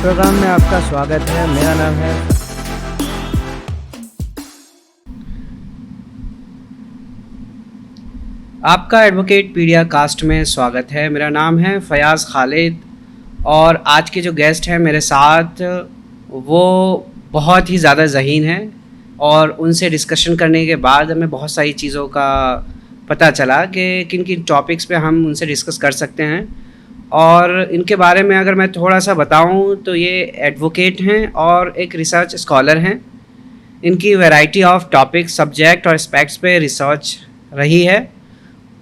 Programme में आपका स्वागत है। मेरा नाम है आपका एडवोकेट पीडिया कास्ट में स्वागत है। मेरा नाम है फयाज़ खालिद और आज के जो गेस्ट हैं मेरे साथ वो बहुत ही ज़्यादा ज़हीन हैं और उनसे डिस्कशन करने के बाद हमें बहुत सारी चीज़ों का पता चला कि किन किन टॉपिक्स पे हम उनसे डिस्कस कर सकते हैं। और इनके बारे में अगर मैं थोड़ा सा बताऊं तो ये एडवोकेट हैं और एक रिसर्च स्कॉलर हैं। इनकी वैरायटी ऑफ टॉपिक, सब्जेक्ट और एस्पेक्ट्स पे रिसर्च रही है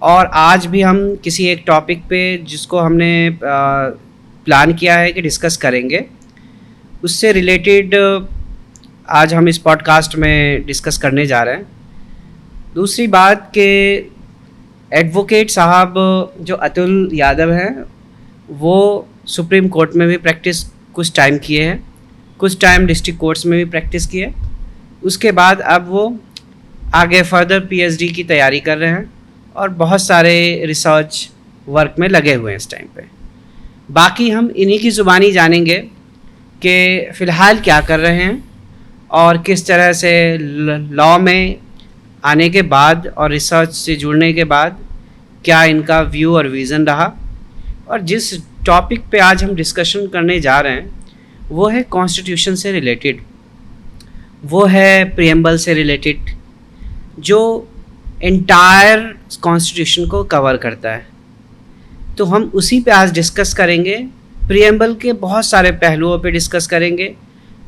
और आज भी हम किसी एक टॉपिक पे जिसको हमने प्लान किया है कि डिस्कस करेंगे उससे रिलेटेड आज हम इस पॉडकास्ट में डिस्कस करने जा रहे हैं। दूसरी बात कि एडवोकेट साहब जो अतुल यादव हैं वो सुप्रीम कोर्ट में भी प्रैक्टिस कुछ टाइम किए हैं, कुछ टाइम डिस्ट्रिक्ट कोर्ट्स में भी प्रैक्टिस किए। उसके बाद अब वो आगे फर्दर पीएचडी की तैयारी कर रहे हैं और बहुत सारे रिसर्च वर्क में लगे हुए हैं इस टाइम पे। बाकी हम इन्हीं की ज़ुबानी जानेंगे कि फ़िलहाल क्या कर रहे हैं और किस तरह से लॉ में आने के बाद और रिसर्च से जुड़ने के बाद क्या इनका व्यू और विज़न रहा। और जिस टॉपिक पे आज हम डिस्कशन करने जा रहे हैं वो है कॉन्स्टिट्यूशन से रिलेटेड, वो है प्रीएम्बल से रिलेटेड जो एंटायर कॉन्स्टिट्यूशन को कवर करता है। तो हम उसी पे आज डिस्कस करेंगे। प्रीएम्बल के बहुत सारे पहलुओं पे डिस्कस करेंगे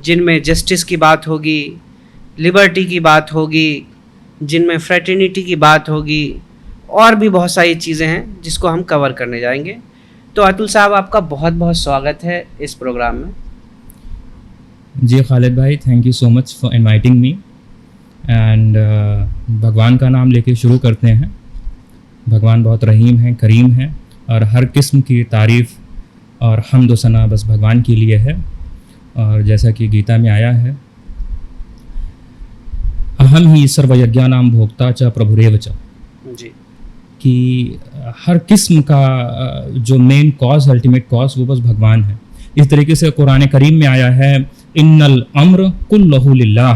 जिनमें जस्टिस की बात होगी, लिबर्टी की बात होगी, जिनमें फ्रेटर्निटी की बात होगी और भी बहुत सारी चीज़ें हैं जिसको हम कवर करने जाएंगे। तो अतुल साहब आपका बहुत बहुत स्वागत है इस प्रोग्राम में। जी खालिद भाई, thank you so much for inviting me and भगवान का नाम लेके शुरू करते हैं। भगवान बहुत रहीम हैं, करीम हैं और हर किस्म की तारीफ़ और हम्द व सना बस भगवान के लिए है। और जैसा कि गीता में आया है, अहम ही सर्वयज्ञानां भोक्ता च प्रभुरेव च, जी, कि हर किस्म का जो मेन कॉज, अल्टीमेट कॉज वो बस भगवान है। इस तरीके से कुरान करीम में आया है, इन्नल अम्र कुल्लहु लिल्लाह,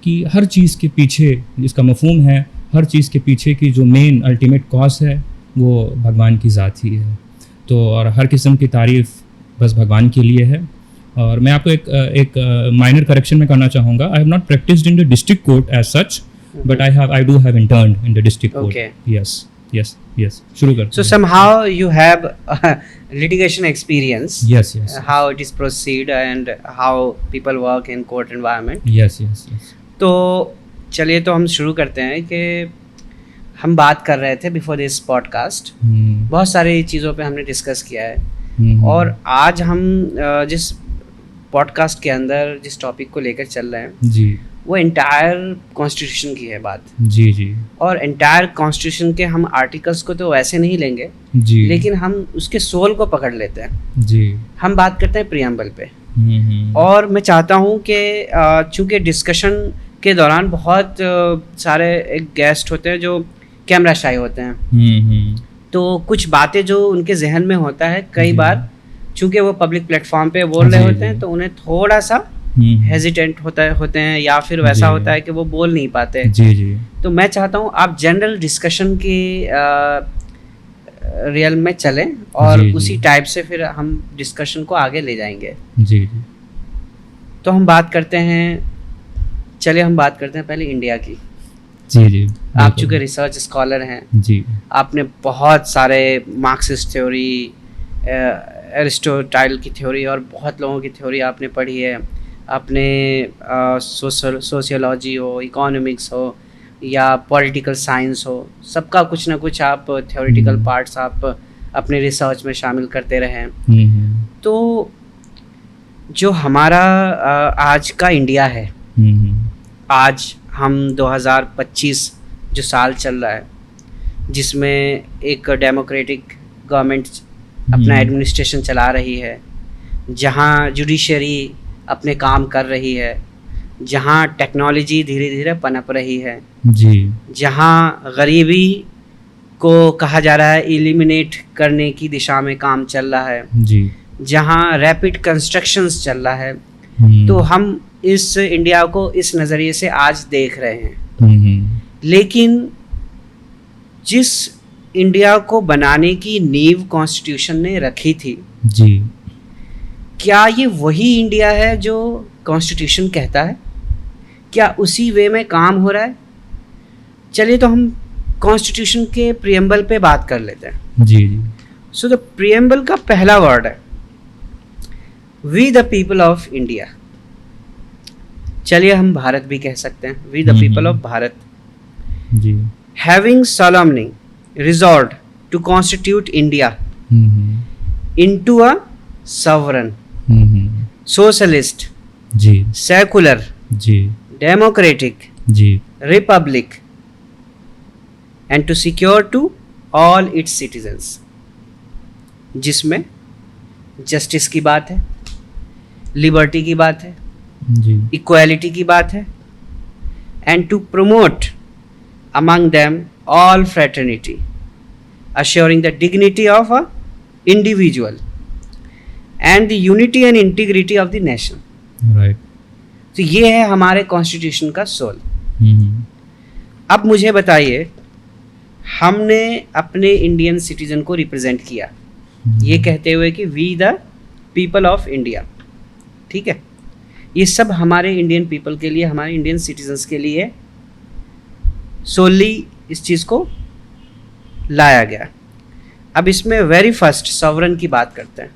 कि हर चीज़ के पीछे, जिसका मफहूम है हर चीज़ के पीछे की जो मेन अल्टीमेट कॉज है वो भगवान की ज़ात ही है। तो और हर किस्म की तारीफ़ बस भगवान के लिए है। और मैं आपको एक माइनर करेक्शन में करना चाहूँगा। I have not practised in the district court as such, but I do have interned in the district court. Okay. Yes. शुरू कर। So somehow you have litigation experience. Yes. How it is proceed and how people work in court environment. Yes. तो चलिए तो हम शुरू करते हैं कि हम बात कर रहे थे बिफोर दिस पॉडकास्ट, बहुत सारी चीज़ों पे हमने डिस्कस किया है और आज हम जिस पॉडकास्ट के अंदर जिस टॉपिक को लेकर चल रहे हैं जी, वो एंटायर कॉन्स्टिट्यूशन की है बात। जी। और एंटायर कॉन्स्टिट्यूशन के हम आर्टिकल्स को तो वैसे नहीं लेंगे जी, लेकिन हम उसके सोल को पकड़ लेते हैं जी। हम बात करते हैं प्रीएम्बल पे। और मैं चाहता हूँ कि चूँकि डिस्कशन के दौरान बहुत सारे एक गेस्ट होते हैं जो कैमरा शाई होते हैं, तो कुछ बातें जो उनके जहन में होता है कई बार चूँकि वो पब्लिक प्लेटफॉर्म पे बोल रहे होते हैं तो उन्हें थोड़ा सा हेजिटेंट होते हैं या फिर वैसा होता है कि वो बोल नहीं पाते। जी। तो मैं चाहता हूँ आप जनरल डिस्कशन की रियल में चलें और उसी टाइप से फिर हम डिस्कशन को आगे ले जाएंगे। जी। तो हम बात करते हैं पहले इंडिया की। जी। आप चूँकि रिसर्च स्कॉलर हैं जी, आपने बहुत सारे मार्क्सिस्ट थ्योरी, एरिस्टोटाइल की थ्योरी और बहुत लोगों की थ्योरी आपने पढ़ी है। आपने सोशियोलॉजी हो, इकोनॉमिक्स हो या पॉलिटिकल साइंस हो, सबका कुछ ना कुछ आप थ्योरेटिकल पार्ट्स आप अपने रिसर्च में शामिल करते रहे हैं। तो जो हमारा आज का इंडिया है, आज हम 2025 जो साल चल रहा है जिसमें एक डेमोक्रेटिक गवर्नमेंट अपना एडमिनिस्ट्रेशन चला रही है, जहाँ जुडिशरी अपने काम कर रही है, जहाँ टेक्नोलॉजी धीरे धीरे पनप रही है जी, जहाँ गरीबी को कहा जा रहा है एलिमिनेट करने की दिशा में काम चल रहा है जी, जहाँ रैपिड कंस्ट्रक्शंस चल रहा है, तो हम इस इंडिया को इस नज़रिए से आज देख रहे हैं। लेकिन जिस इंडिया को बनाने की नींव कॉन्स्टिट्यूशन ने रखी थी जी, क्या ये वही इंडिया है जो कॉन्स्टिट्यूशन कहता है? क्या उसी वे में काम हो रहा है? चलिए तो हम कॉन्स्टिट्यूशन के प्रियम्बल पे बात कर लेते हैं। जी जी। सो द प्रियम्बल का पहला वर्ड है we the people of India. चलिए हम भारत भी कह सकते हैं, we the people of Bharat. जी। Having solemnly resolved to constitute India into a sovereign, socialist, जी secular, जी democratic जी republic and to secure to all its citizens, जिसमें जस्टिस की बात है, लिबर्टी की बात है, जी इक्वालिटी की बात है, and to promote among them all fraternity, assuring the dignity of a individual and the unity and integrity of the nation. Right. तो ये है हमारे कॉन्स्टिट्यूशन का सोल। अब मुझे बताइए, हमने अपने इंडियन सिटीजन को रिप्रेजेंट किया ये कहते हुए कि we the people of India, ठीक है? ये सब हमारे इंडियन पीपल के लिए, हमारे इंडियन सिटीजन्स के लिए सोली इस चीज़ को लाया गया। अब इसमें वेरी फर्स्ट सॉवरन की बात करते हैं,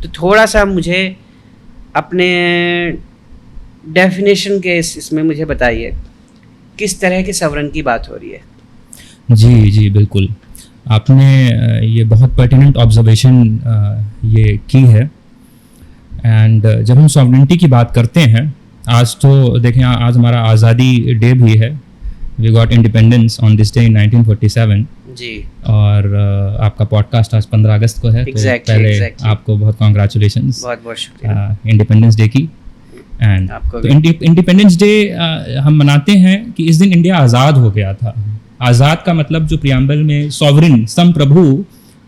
तो थोड़ा सा मुझे अपने डेफिनेशन के इसमें मुझे बताइए किस तरह के सॉवरन की बात हो रही है। जी जी बिल्कुल, आपने ये बहुत पर्टिनेंट ऑब्जर्वेशन ये की है। एंड जब हम सॉवरेनिटी की बात करते हैं, आज तो देखें आज हमारा आज़ादी डे भी है, we got independence on this day in 1947 जी। और आपका पॉडकास्ट आज 15 अगस्त को है, तो पहले आपको बहुत कॉन्ग्रेचुलेशंस, बहुत बहुत शुक्रिया इंडिपेंडेंस डे की। एंड तो इंडिपेंडेंस डे हम मनाते हैं कि इस दिन इंडिया आज़ाद हो गया था। आज़ाद का मतलब जो प्रियम्बल में सॉवरिन, संप्रभु,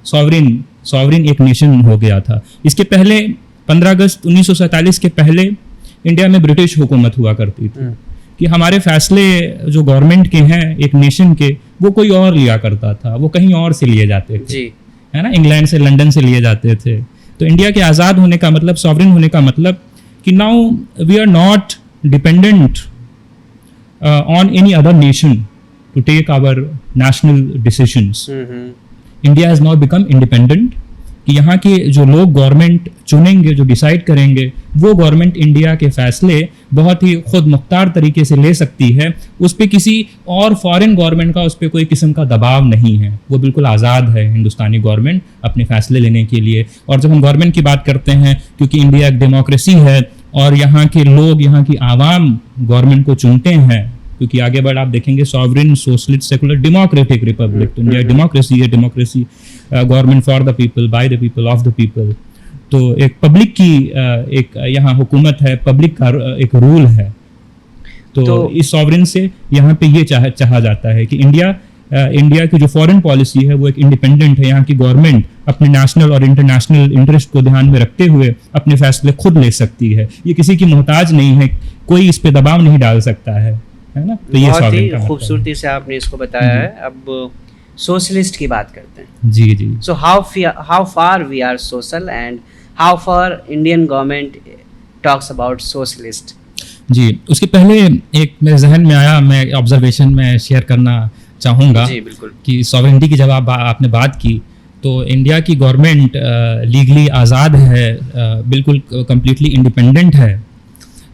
सॉवरिन एक नेशन हो गया था। इसके पहले 15 अगस्त 1947 के पहले इंडिया में ब्रिटिश हुकूमत हुआ करती थी कि हमारे फैसले जो गवर्नमेंट के हैं एक नेशन के, वो कोई और लिया करता था, वो कहीं और से लिए जाते थे जी, है ना, इंग्लैंड से, लंदन से लिए जाते थे। तो इंडिया के आज़ाद होने का मतलब, सॉवरिन होने का मतलब कि now we are not dependent on any other nation to take our national decisions. India has now become independent, कि यहाँ के जो लोग गवर्नमेंट चुनेंगे, जो डिसाइड करेंगे, वो गवर्नमेंट इंडिया के फैसले बहुत ही खुद मुख्तार तरीके से ले सकती है। उस पर किसी और फॉरेन गवर्नमेंट का उस पर कोई किस्म का दबाव नहीं है, वो बिल्कुल आज़ाद है हिंदुस्तानी गवर्नमेंट अपने फैसले लेने के लिए। और जब हम गवर्नमेंट की बात करते हैं, क्योंकि इंडिया एक डेमोक्रेसी है और यहाँ के लोग, यहाँ की आवाम गवर्नमेंट को चुनते हैं, क्योंकि आगे बढ़ आप देखेंगे sovereign, socialist, secular, democratic Republic, तो इंडिया डेमोक्रेसी है, democracy, government for the people, by the people, of the people. तो एक पब्लिक की एक यहाँ हुकूमत है, पब्लिक का एक रूल है। तो इस सॉवरिन से यहाँ पे ये चाहा जाता है कि इंडिया की जो फॉरेन पॉलिसी है वो एक इंडिपेंडेंट है। यहाँ की गवर्नमेंट अपने नेशनल और इंटरनेशनल इंटरेस्ट को ध्यान में रखते हुए अपने फैसले खुद ले सकती है, ये किसी की मोहताज नहीं है, कोई इस पे दबाव नहीं डाल सकता है ना। तो ये बहुत ही खूबसूरती से आपने इसको बताया है। अब सोशलिस्ट की बात करते हैं। जी जी। So how far we are social and how far Indian government talks about socialist. जी, उसके पहले एक मेरे जहन में आया, मैं ऑब्जर्वेशन में शेयर करना चाहूँगा। जी बिल्कुल। कि सॉवरेनिटी की जब आपने बात की, तो इंडिया की गवर्नमेंट लीगली आज़ाद है, बिल्कुल कम्प्लीटली इंडिपेंडेंट है,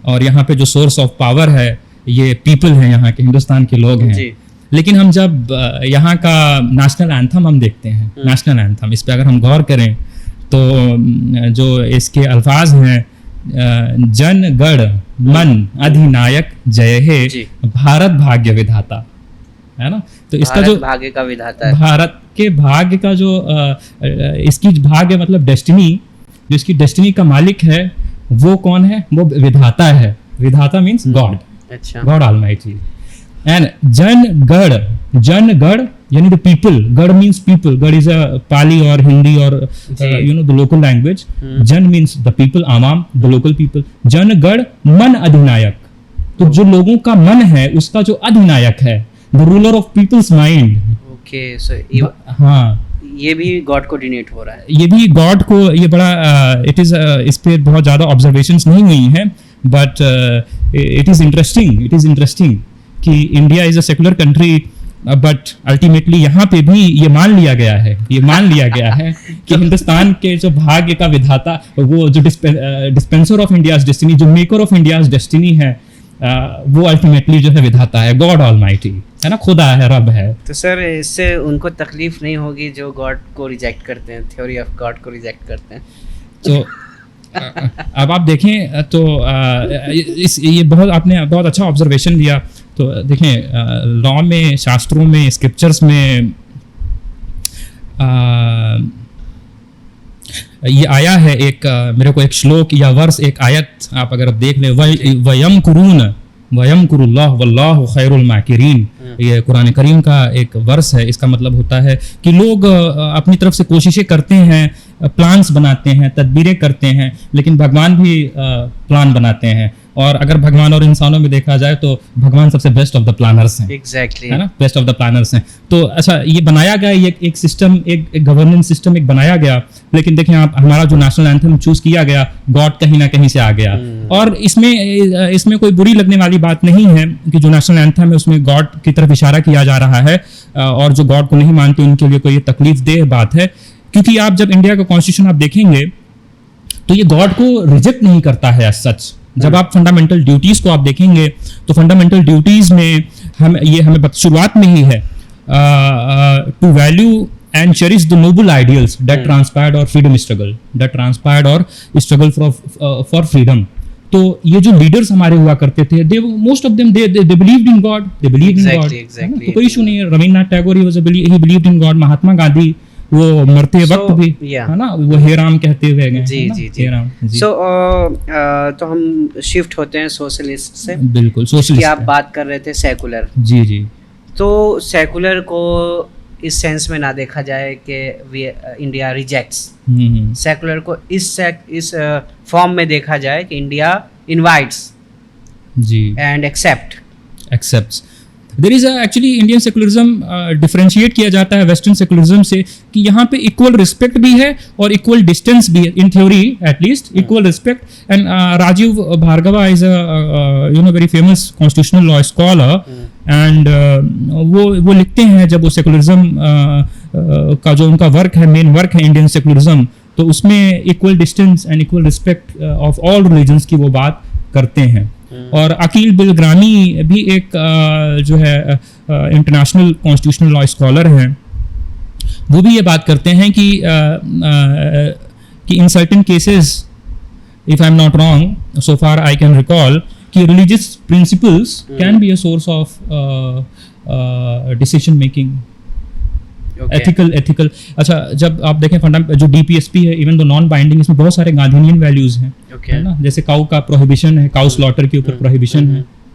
और यहाँ पे जो सोर्स ऑफ पावर है ये पीपल है, यहाँ के हिंदुस्तान के लोग हैं जी। लेकिन हम जब यहाँ का नेशनल एंथम हम देखते हैं, नेशनल एंथम, इस पे अगर हम गौर करें तो जो इसके अल्फाज हैं, जन गण मन अधिनायक जय हे, भारत भाग्य विधाता, है ना। तो इसका जो भाग्य का विधाता है, भारत के भाग्य का जो इसकी भाग्य मतलब डेस्टिनी, जो इसकी डेस्टिनी का मालिक है वो कौन है? वो विधाता है। विधाता मीन्स गॉड, अच्छा, God almighty. And Jana Gana यानी द पीपल, गढ़ मीन्स पीपल, गढ़ इज अ पाली और हिंदी और द लोकल लैंग्वेज। जन means the people, Awam, the local people. जन गढ़ मन अधिनायक, तो जो लोगों का मन है उसका जो अधिनायक है, the ruler of people's mind. Okay, so हाँ, ये भी गॉड को डिनेट हो रहा है। ये भी गॉड को, ये बड़ा इट इज इस पे बहुत ज़्यादा ऑब्जर्वेशंस नहीं हुई हैं, बट इट इज़ इंटरेस्टिंग कि India is a secular country, but ultimately यहाँ पे भी ये मान लिया गया है कि हिंदुस्तान के जो भाग्य का विधाता, वो जो डिस्पेंसर ऑफ इंडियाज डेस्टिनी, जो मेकर ऑफ इंडियाज डेस्टिनी है, वो अल्टीमेटली जो है विधाता है, गॉड ऑलमाइटी है ना, खुदा है, रब है। तो सर इससे उनको तकलीफ नहीं होगी जो गॉड को रिजेक्ट करते हैं, थ्योरी ऑफ गॉड को रिजेक्ट करते हैं? तो अब आप देखें तो ये आपने बहुत अच्छा ऑब्जर्वेशन दिया। तो देखें, लॉ में, शास्त्रों में, स्क्रिप्चर्स में ये आया है एक, मेरे को एक श्लोक या वर्स, एक आयत आप अगर देख लें, वयम कुरुल्लाह वल्लाहु खैरुल माकिरीन, ये कुरान करीम का एक वर्स है। इसका मतलब होता है कि लोग अपनी तरफ से कोशिशें करते हैं, प्लान्स बनाते हैं, तदबीरें करते हैं, लेकिन भगवान भी प्लान बनाते हैं। और अगर भगवान और इंसानों में देखा जाए तो भगवान सबसे बेस्ट ऑफ द प्लानर्स हैं। एग्जैक्टली, है ना, बेस्ट ऑफ द प्लानर्स हैं। तो अच्छा, ये बनाया गया, ये एक सिस्टम, एक गवर्नेंस सिस्टम एक बनाया गया, लेकिन देखें आप, हमारा जो नेशनल एंथम चूज किया गया, गॉड कहीं ना कहीं से आ गया। और इसमें कोई बुरी लगने वाली बात नहीं है कि जो नेशनल एंथम है उसमें गॉड की तरफ इशारा किया जा रहा है, और जो गॉड को नहीं मानते उनके लिए कोई तकलीफ देह बात है। क्योंकि आप जब इंडिया का कॉन्स्टिट्यूशन आप देखेंगे तो ये गॉड को रिजेक्ट नहीं करता है एज सच। जब आप फंडामेंटल ड्यूटीज को आप देखेंगे तो फंडामेंटल ड्यूटीज में हमें शुरुआत में ही है, to value and cherish the noble ideals that transpired our freedom struggle, for freedom। तो ये जो लीडर्स हमारे हुआ करते थे, most of them they believed in God, they believed in God। तो कोई इशू नहीं है। Rabindranath Tagore he believed in God। Mahatma Gandhi वो मरते वक्त भी, है ना, वो हे राम कहते हुए गए। जी। तो हम शिफ्ट होते हैं सोशलिस्ट से। बिल्कुल, सोशलिस्ट आप बात कर रहे थे सेकुलर। जी। तो सेकुलर को इस सेंस में ना देखा जाए कि इंडिया रिजेक्ट्स, सेकुलर को इस फॉर्म में देखा जाए कि India invites and accepts. There is actually Indian secularism differentiate किया जाता है वेस्टर्न सेकुलरिज्म से कि यहाँ पे इक्वल रिस्पेक्ट भी है और इक्वल डिस्टेंस भी है, in theory at least equal respect. And Rajiv Bhargava is a very famous constitutional law scholar, and वो लिखते हैं, जब वो सेकुलरिज्म का जो उनका वर्क है, मेन वर्क है इंडियन सेकुलरिज्म, तो उसमें equal distance and equal respect of all religions की वो बात करते हैं। और अकील बिलग्रामी भी एक जो है इंटरनेशनल कॉन्स्टिट्यूशनल लॉ स्कॉलर हैं, वो भी ये बात करते हैं कि in certain cases, if I am not wrong, so far I can recall, कि religious principles can be a source of decision making, ethical. अच्छा, जब आप देखें जो डीपीएसपी है, इवन दो नॉन बाइंडिंग, इसमें बहुत सारे गांधीनियन वैल्यूज हैं, है ना, जैसे काऊ का प्रोहिबिशन है, काऊ स्लॉटर के ऊपर प्रोहिबिशन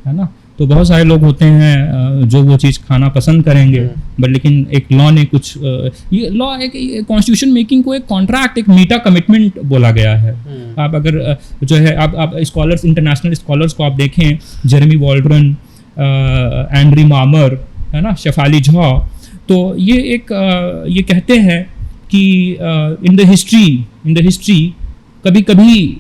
है ना। तो बहुत सारे लोग होते हैं जो वो चीज़ खाना पसंद करेंगे, बट लेकिन एक लॉ ने कुछ, ये लॉ एक कॉन्स्टिट्यूशन मेकिंग को एक कॉन्ट्रैक्ट, एक मीटा कमिटमेंट बोला गया है। आप अगर जो है आप स्कॉलर्स, इंटरनेशनल स्कॉलर्स को आप देखें, जेरेमी वॉल्ड्रन, एंड्री मामर, है ना, शेफाली झा, तो ये कहते हैं कि इन द हिस्ट्री कभी कभी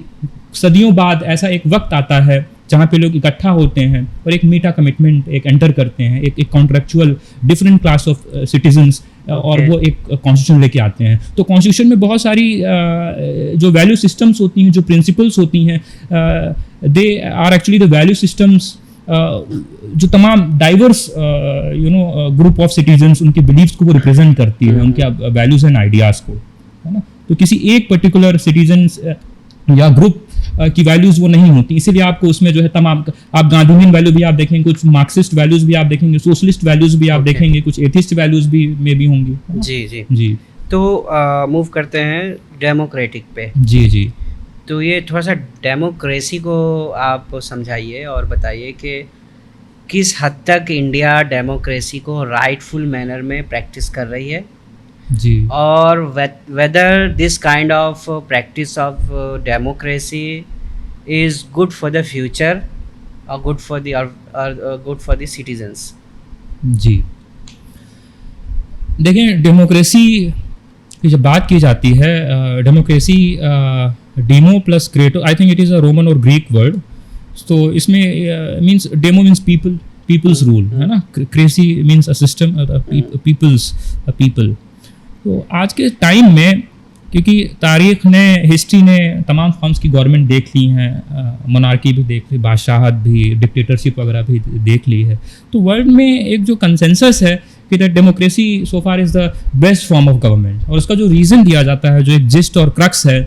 सदियों बाद ऐसा एक वक्त आता है जहाँ पे लोग इकट्ठा होते हैं और एक मीटा कमिटमेंट एक एंटर करते हैं, एक contractual different class of citizens, और वो एक कॉन्स्टिट्यूशन लेके आते हैं। तो कॉन्स्टिट्यूशन में बहुत सारी जो वैल्यू सिस्टम्स होती हैं, जो प्रिंसिपल्स होती हैं, they are actually the value systems जो तमाम डाइवर्स ग्रुप ऑफ सिटीजन्स, उनके बिलीव्स को वो रिप्रेजेंट करती है, उनके वैल्यूज एंड आइडियाज़ को, है ना। तो किसी एक पर्टिकुलर सिटीजन्स या ग्रुप की वैल्यूज वो नहीं होती, इसीलिए आपको उसमें जो है तमाम, आप गांधीनियन वैल्यू भी आप देखेंगे, कुछ मार्क्सिस्ट वैल्यूज भी आप देखेंगे, सोशलिस्ट वैल्यूज भी आप देखेंगे, कुछ एथिस्ट वैल्यूज भी में भी होंगी। जी। तो मूव करते हैं डेमोक्रेटिक पे। जी। तो ये थोड़ा सा डेमोक्रेसी को आप समझाइए और बताइए कि किस हद तक इंडिया डेमोक्रेसी को राइटफुल मैनर में प्रैक्टिस कर रही है, जी, और whether this kind of practice of democracy is good for the future or good for the good for the citizens. जी। देखें, डेमोक्रेसी की जब बात की जाती है, डेमोक्रेसी डेमो प्लस क्रेटो, I think it is a Roman और ग्रीक वर्ड। तो इसमें means demo means people's rule, है ना। Cracy means a system, people's people. तो आज के टाइम में, क्योंकि तारीख ने, हिस्ट्री ने तमाम फॉर्म्स की गवर्नमेंट देख ली हैं, मोनार्की भी देख ली, बादशाहत भी, डिक्टेटरशिप वगैरह भी देख ली है। तो वर्ल्ड में एक जो कंसेंसस है कि that democracy so far is the best form of government, और उसका जो रीज़न दिया जाता है, जो एक जिस्ट और क्रक्स है,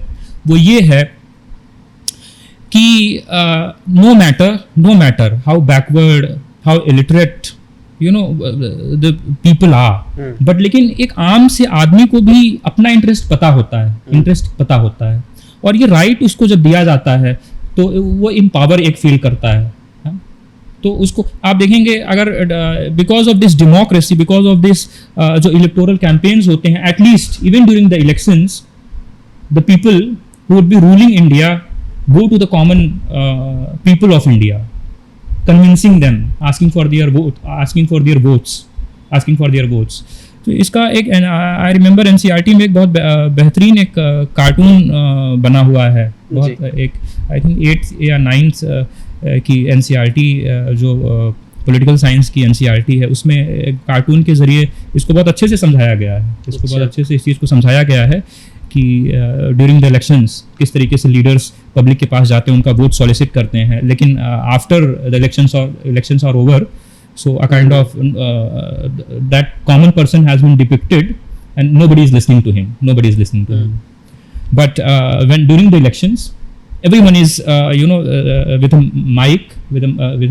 वो ये है कि no matter how backward, how illiterate the people are, but लेकिन एक आम से आदमी को भी अपना इंटरेस्ट पता होता है, और ये राइट उसको जब दिया जाता है तो वो एम्पावर एक फील करता है। तो उसको आप देखेंगे, अगर because of this democracy, because of this जो इलेक्टोरल कैंपेन्स होते हैं, at least even during the elections, the people who would be ruling India go to the common people of India, convincing them, asking for their votes. तो इसका एक, I remember NCERT में एक बहुत बेहतरीन एक कार्टून बना हुआ है, बहुत एक, आई थिंक 8th या 9th की NCERT, जो पॉलिटिकल साइंस की NCERT है, उसमें एक कार्टून के ज़रिए इसको बहुत अच्छे से समझाया गया है। बहुत अच्छे से इस चीज़ को समझाया गया है कि ड्यूरिंग द इलेक्शंस किस तरीके से लीडर्स पब्लिक के पास जाते हैं, उनका वोट सॉलिसिट करते हैं, लेकिन after the elections are over, so a kind of that common person has been depicted and nobody is listening to him, but when during the elections everyone is with a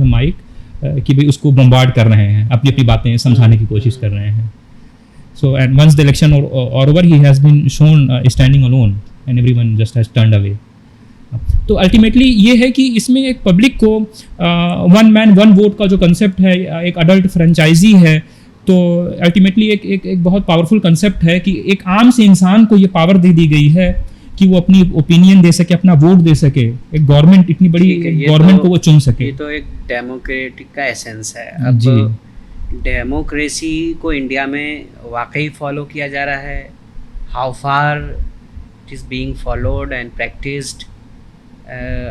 mic कि भाई उसको bombard कर रहे हैं, अपनी अपनी बातें समझाने की कोशिश कर रहे हैं। So and once the election or over, he has been shown standing alone and everyone just has turned away. तो अल्टीमेटली ये है कि इसमें एक पब्लिक को वन मैन वन वोट का जो कंसेप्ट है, एक अडल्ट फ्रेंचाइजी है, तो अल्टीमेटली एक बहुत पावरफुल कंसेप्ट है कि एक आम से इंसान को ये पावर दे दी गई है कि वो अपनी ओपिनियन दे सके, अपना वोट दे सके, एक गवर्नमेंट, इतनी बड़ी गवर्नमेंट को वो चुन सके। ये तो एक डेमोक्रेटिक का एसेंस है। अब डेमोक्रेसी को इंडिया में वाकई फॉलो किया जा रहा है, how far it is being followed and practised,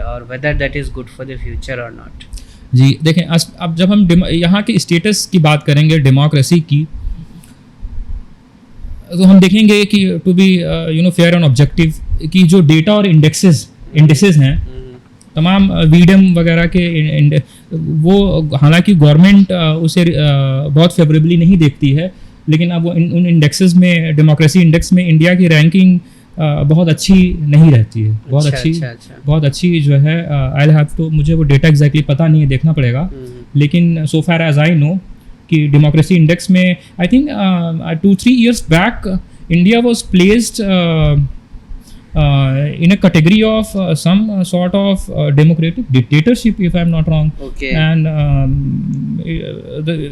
और whether that is good for the future और नॉट। जी देखें, अब जब हम यहाँ के स्टेटस की बात करेंगे डेमोक्रेसी की, तो हम देखेंगे कि to be fair and objective, कि जो डेटा और इंडेक्सेस हैं तमाम वीडम वगैरह के, वो हालांकि गवर्नमेंट उसे बहुत फेवरेबली नहीं देखती है, लेकिन अब वो उन इंडेक्सेस में, डेमोक्रेसी इंडेक्स में इंडिया की रैंकिंग बहुत अच्छी नहीं रहती है। बहुत अच्छी जो है, आई हैव टू, मुझे वो डेटा एग्जैक्टली पता नहीं है, देखना पड़ेगा, लेकिन सो फार एज आई नो कि डेमोक्रेसी इंडेक्स में I think 2-3 years back India was placed in a category of some sort of democratic dictatorship, if I am not wrong. Okay. And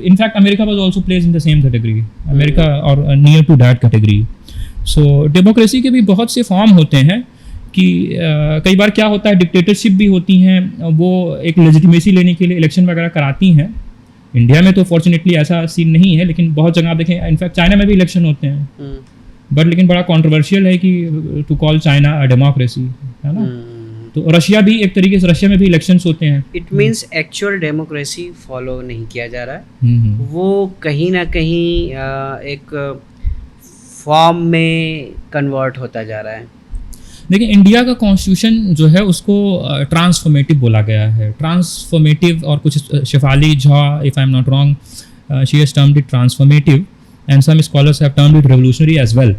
in fact, America was also placed in the same category. America or near to that category. So democracy के भी बहुत से form होते हैं कि कई बार क्या होता है, डिक्टेटरशिप भी होती हैं, वो एक लेजिटिमेसी लेने के लिए इलेक्शन वगैरह कराती हैं। इंडिया में तो फॉर्चुनेटली ऐसा सीन नहीं है, लेकिन बहुत जगह आप देखें, इनफैक्ट चाइना में भी इलेक्शन होते हैं, बट लेकिन बड़ा कंट्रोवर्शियल है कि to call China a democracy, है ना। तो रशिया भी एक तरीके से, रशिया में भी इलेक्शंस होते हैं। It means actual democracy follow नहीं किया जा रहा है, वो कहीं ना कहीं एक फॉर्म में कन्वर्ट होता जा रहा है। देखिए, इंडिया का कॉन्स्टिट्यूशन जो है उसको ट्रांसफॉर्मेटिव बोला गया है, ट्रांसफॉर्मेटिव, और कुछ Shefali Jha, if I am not wrong, she has termed it transformative, and some scholars have termed it revolutionary as well,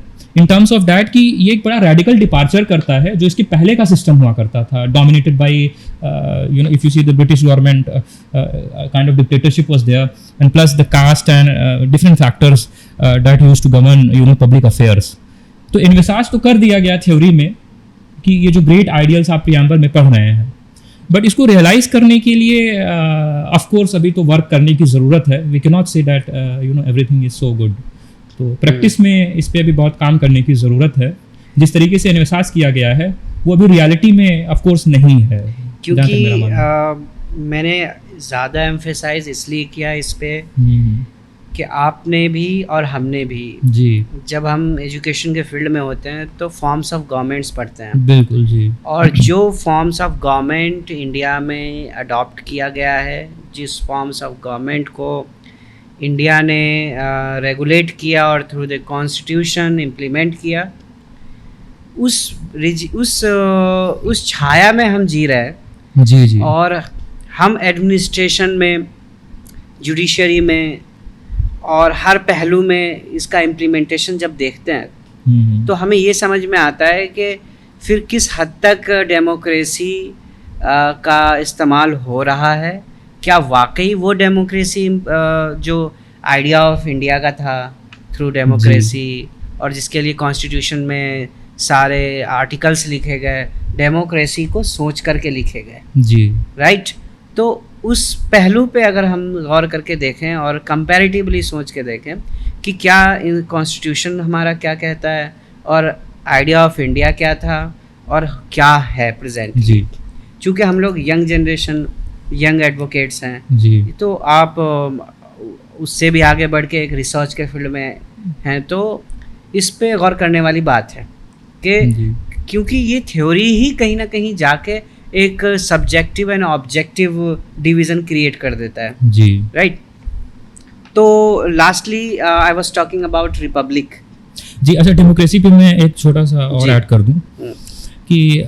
in terms of that कि ये एक बड़ा radical departure करता है जो इसके पहले का सिस्टम हुआ करता था, dominated by if you see the British government, kind of dictatorship was there, and plus the caste and different factors that used to govern public affairs. तो इन्विसाज तो कर दिया गया थ्योरी में कि ये जो ग्रेट आइडियल्स आप प्रियम्बल में पढ़ रहे हैं, बट इसको रियलाइज करने के लिए ऑफ कोर्स अभी तो वर्क करने की ज़रूरत है. We can not say that everything is so good. तो प्रैक्टिस में इस पे अभी बहुत काम करने की ज़रूरत है. जिस तरीके से एहसास किया गया है वो अभी रियलिटी में ऑफ कोर्स नहीं है. क्योंकि मैंने ज़्यादा एम्फेसाइज इसलिए किया इस पे कि आपने भी और हमने भी जी, जब हम एजुकेशन के फील्ड में होते हैं तो फॉर्म्स ऑफ गवर्नमेंट्स पढ़ते हैं. बिल्कुल जी. और जो फॉर्म्स ऑफ गवर्नमेंट इंडिया में अडॉप्ट किया गया है, जिस फॉर्म्स ऑफ गवर्नमेंट को इंडिया ने रेगुलेट किया और थ्रू द कॉन्स्टिट्यूशन इम्प्लीमेंट किया, उस छाया में हम जी रहे हैं. जी जी. और हम एडमिनिस्ट्रेशन में, जुडिशरी में और हर पहलू में इसका इम्प्लीमेंटेशन जब देखते हैं तो हमें ये समझ में आता है कि फिर किस हद तक डेमोक्रेसी का इस्तेमाल हो रहा है. क्या वाकई वो डेमोक्रेसी जो आइडिया ऑफ इंडिया का था थ्रू डेमोक्रेसी, और जिसके लिए कॉन्स्टिट्यूशन में सारे आर्टिकल्स लिखे गए, डेमोक्रेसी को सोच करके लिखे गए जी, राइट. तो उस पहलू पे अगर हम गौर करके देखें और कंपैरेटिवली सोच के देखें कि क्या इन कॉन्स्टिट्यूशन हमारा क्या कहता है और आइडिया ऑफ इंडिया क्या था और क्या है प्रेजेंट जी. चूँकि हम लोग यंग जनरेशन, यंग एडवोकेट्स हैं जी, तो आप उससे भी आगे बढ़ के एक रिसर्च के फील्ड में हैं, तो इस पे गौर करने वाली बात है कि क्योंकि ये थ्योरी ही कहीं ना कहीं जाके एक subjective and objective division create कर देता है जी, राइट. तो lastly I was talking about republic जी. अच्छा, डेमोक्रेसी पे मैं एक छोटा सा और ऐड कर दूं कि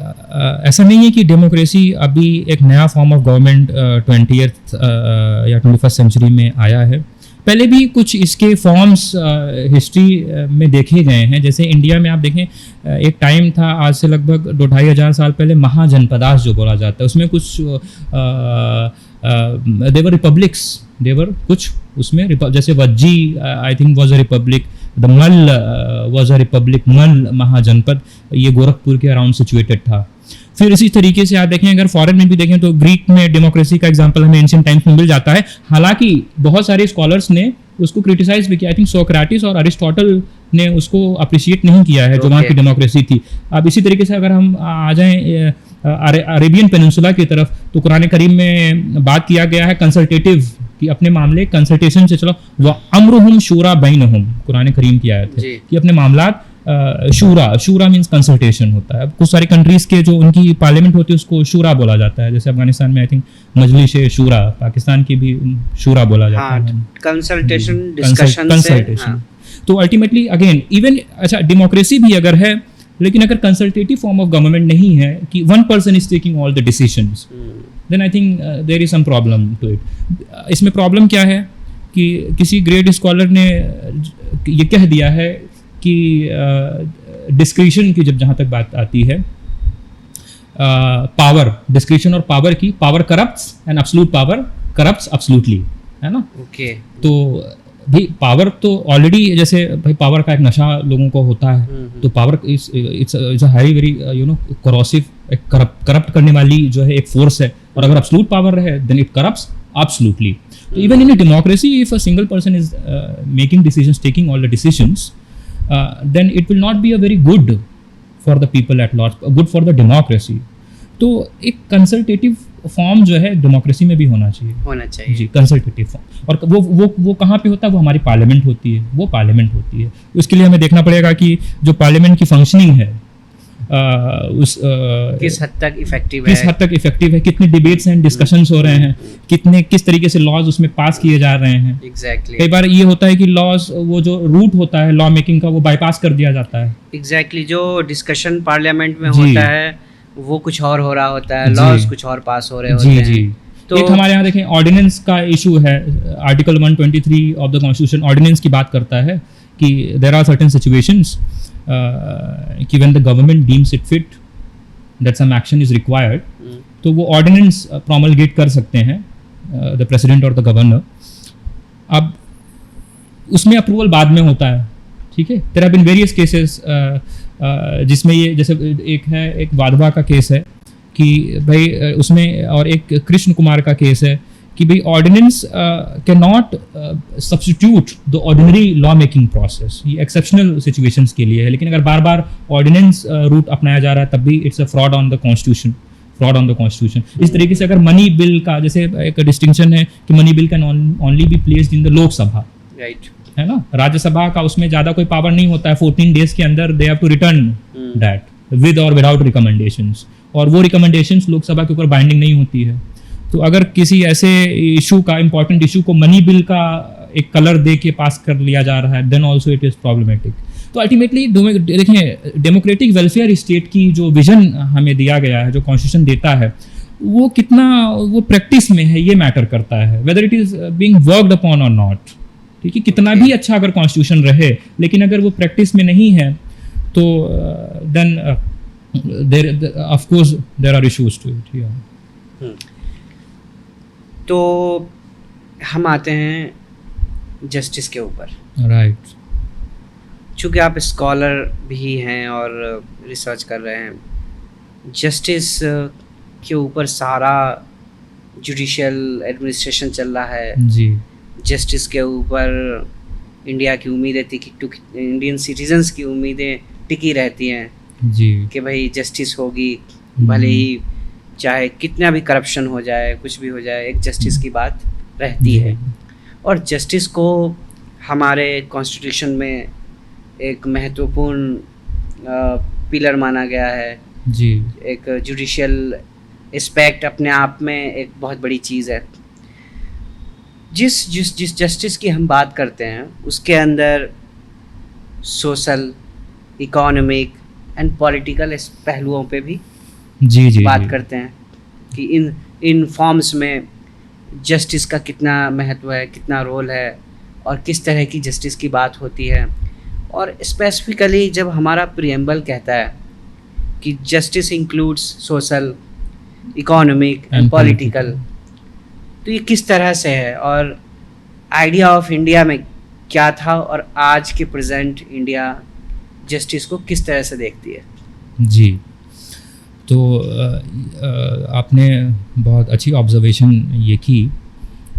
ऐसा नहीं है कि डेमोक्रेसी अभी एक नया फॉर्म ऑफ गवर्नमेंट 20th या 21st सेंचुरी में आया है. पहले भी कुछ इसके फॉर्म्स हिस्ट्री में देखे गए हैं. जैसे इंडिया में आप देखें, एक टाइम था आज से लगभग 2-2,500 साल पहले, महाजनपदास जो बोला जाता है, उसमें कुछ देवर रिपब्लिक्स, देवर कुछ उसमें जैसे Vajji I think was a republic, the मल वॉज अ रिपब्लिक, मल महाजनपद, ये गोरखपुर के अराउंड सिचुएटेड था. फिर इसी तरीके से आप देखें, अगर फॉरेन में भी देखें तो ग्रीक में डेमोक्रेसी का एग्जांपल हमें एंशिएंट टाइम्स में मिल जाता है. हालांकि बहुत सारे स्कॉलर्स ने उसको क्रिटिसाइज भी किया. आई थिंक सोक्रेटिस और अरिस्टोटल ने उसको अप्रिशिएट नहीं किया है जो वहाँ की डेमोक्रेसी थी. अब इसी तरीके से अगर हम आ जाएं अरेबियन पेनिनसुला की तरफ, तो कुरान करीम में बात किया गया है कंसल्टेटिव, कि अपने मामले कंसल्टेशन से चलो. व अम्रुहुम शूरा बैनहुम, कुरान करीम की आयत है कि अपने मामलात शूरा मीन्स कंसल्टेशन होता है. कुछ सारी कंट्रीज के जो उनकी पार्लियामेंट होती है उसको शूरा बोला जाता है. जैसे अफगानिस्तान में आई थिंक मजलिस शूरा, पाकिस्तान की भी शूरा बोला जाता है. Consultation, discussion. कंसल्टेशन. तो अल्टीमेटली अगेन इवन, अच्छा, डेमोक्रेसी भी अगर है, लेकिन अगर कंसल्टेटिव फॉर्म ऑफ गवर्नमेंट नहीं है कि one person is taking all the decisions, then I think there is some problem to it. इसमें प्रॉब्लम क्या है कि किसी ग्रेट स्कॉलर ने ये कह दिया है कि डिस्क्रिशन की जब जहाँ तक बात आती है, पावर, डिस्क्रिशन और पावर की, power corrupts and absolute power corrupts absolutely, है ना. ओके. तो भाई पावर तो ऑलरेडी, जैसे भाई पावर का एक नशा लोगों को होता है, तो power it's a very corrosive, corrupt करने वाली जो है एक फोर्स है. और अगर एब्सोल्यूट पावर है देन इट करप्ट्स एब्सोल्युटली. तो even in a democracy, if a single person is making decisions, taking all the decisions, then it will not be a very good for the people at large, good for the democracy. तो एक consultative form जो है democracy में भी होना चाहिए जी, consultative form. और वो कहाँ पे होता है? वो हमारी पार्लियामेंट होती है, वो पार्लियामेंट होती है. उसके लिए हमें देखना पड़ेगा कि जो पार्लियामेंट की फंक्शनिंग है किस हद तक इफेक्टिव है, कितने डिबेट्स एंड डिस्कशंस हो रहे हैं, किस तरीके से लॉज उसमें पास किए जा रहे हैं. कई बार ये होता है कि लॉज, वो जो रूट होता है लॉ मेकिंग का, वो बाईपास कर दिया जाता है. जो डिस्कशन पार्लियामेंट में होता है वो कुछ और हो रहा होता है, लॉज कुछ और पास हो रहे होते हैं. जी. तो एक हमारे यहाँ देखें ऑर्डिनेंस का इशू है. Article 123 of the constitution ordinance की बात करता है कि देयर आर सर्टेन सिचुएशंस कि when the government deems it fit that some action is required, तो वो ऑर्डिनेंस प्रोमलगेट कर सकते हैं द प्रेसिडेंट और द गवर्नर. अब उसमें अप्रूवल बाद में होता है, ठीक है. There have been various cases जिसमें ये, जैसे एक वाधवा का केस है कि भाई उसमें, और एक कृष्ण कुमार का केस है कि भाई ordinance can not substitute the ordinary law making process. ये एक्सेप्शनल सिचुएशंस के लिए है, लेकिन अगर बार बार ऑर्डिनेंस रूट अपनाया जा रहा है तब भी it's a fraud on the constitution, fraud on the constitution. इस तरीके से अगर मनी बिल का, जैसे एक डिस्टिंक्शन है कि money bill can only be placed in the Lok Sabha, right, है ना, राज्यसभा का उसमें ज़्यादा कोई पावर नहीं होता है, 14 डेज के अंदर they have to return that with और विदाउट रिकमेंडेशंस, और वो रिकमेंडेशंस लोकसभा के ऊपर बाइंडिंग नहीं होती है। तो अगर किसी ऐसे इशू का, इंपॉर्टेंट इशू को मनी बिल का एक कलर दे के पास कर लिया जा रहा है, then also it is problematic. तो अल्टीमेटली देखिए, डेमोक्रेटिक वेलफेयर स्टेट की जो विजन हमें दिया गया है, जो कॉन्स्टिट्यूशन देता है, वो कितना वो प्रैक्टिस में है ये मैटर करता है, whether it is being worked upon और नॉट। ठीक है, कितना भी अच्छा अगर कॉन्स्टिट्यूशन रहे, लेकिन अगर वो प्रैक्टिस में नहीं है तो then there of course there are issues to it. तो हम आते हैं जस्टिस के ऊपर, राइट। चूँकि आप स्कॉलर भी हैं और रिसर्च कर रहे हैं, जस्टिस के ऊपर सारा जुडिशियल एडमिनिस्ट्रेशन चल रहा है जी। जस्टिस के ऊपर इंडिया की उम्मीदें इंडियन सिटीजन्स की उम्मीदें टिकी रहती हैं जी कि भाई जस्टिस होगी, भले ही चाहे कितना भी करप्शन हो जाए, कुछ भी हो जाए, एक जस्टिस की बात रहती है। और जस्टिस को हमारे कॉन्स्टिट्यूशन में एक महत्वपूर्ण पिलर माना गया है जी। एक जुडिशियल एस्पेक्ट अपने आप में एक बहुत बड़ी चीज़ है। जिस जस्टिस की हम बात करते हैं उसके अंदर सोशल, इकोनॉमिक एंड पॉलिटिकल पहलुओं पे भी जी बात करते हैं कि इन फॉर्म्स में जस्टिस का कितना महत्व है, कितना रोल है और किस तरह की जस्टिस की बात होती है। और स्पेसिफिकली जब हमारा प्रीएम्बल कहता है कि justice includes social, economic and political, तो ये किस तरह से है और आइडिया ऑफ इंडिया में क्या था और आज के प्रेजेंट इंडिया जस्टिस को किस तरह से देखती है? जी, तो आपने बहुत अच्छी ऑब्जर्वेशन ये की